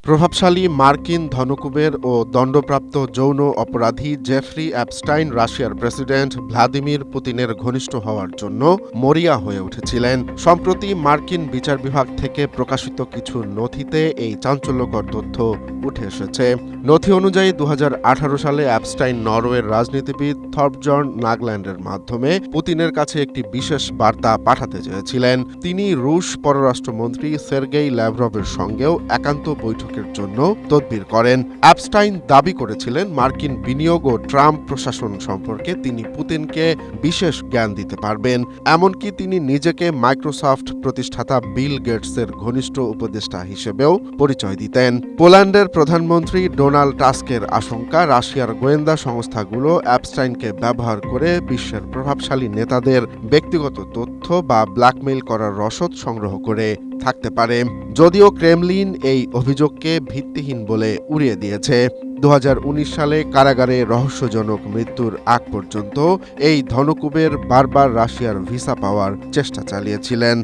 প্রভাবশালী মার্কিন ধনকুবের ও দণ্ডপ্রাপ্ত যৌন অপরাধী জেফ্রি অ্যাপস্টাইন রাশিয়ার প্রেসিডেন্ট ভ্লাদিমির পুতিনের ঘনিষ্ঠ হওয়ার জন্য মরিয়া হয়ে উঠেছিলেন। সম্প্রতি মার্কিন বিচার বিভাগ থেকে প্রকাশিত কিছু নথিতে এই চাঞ্চল্যকর তথ্য উঠে এসেছে। নথি অনুযায়ী ২০১৮ সালে অ্যাপস্টাইন নরওয়ের রাজনীতিবিদ থর্বজন নাগল্যান্ডের মাধ্যমে পুতিনের কাছে একটি বিশেষ বার্তা পাঠাতে চেয়েছিলেন। তিনি রুশ পররাষ্ট্রমন্ত্রী সের্গেই ল্যাভরভের সঙ্গেও একান্ত বৈঠকের জন্য তদবির করেন। অ্যাপস্টাইন দাবি করেছিলেন, মার্কিন বিনিয়োগ ও ট্রাম্প প্রশাসন সম্পর্কে তিনি পুতিনকে বিশেষ জ্ঞান দিতে পারবেন। এমনকি তিনি নিজেকে মাইক্রোসফট প্রতিষ্ঠাতা বিল গেটসের ঘনিষ্ঠ উপদেষ্টা হিসেবেও পরিচয় দিতেন। পোল্যান্ডের প্রধানমন্ত্রী ডোনাল্ড টাস্কের আশঙ্কা, রাশিয়ার গোয়েন্দা সংস্থাগুলো অ্যাপস্টাইনকে ব্যবহার করে বিশ্বের প্রভাবশালী নেতাদের ব্যক্তিগত তথ্য বা ব্ল্যাকমেইল করার রসদ সংগ্রহ করে থাকতে পারে। যদিও ক্রেমলিন এই অভিযোগকে ভিত্তিহীন বলে উড়িয়ে দিয়েছে। ২০১৯ সালে কারাগারে রহস্যজনক মৃত্যুর আগ পর্যন্ত এই ধনকুবের বারবার রাশিয়ার ভিসা পাওয়ার চেষ্টা চালিয়েছিলেন।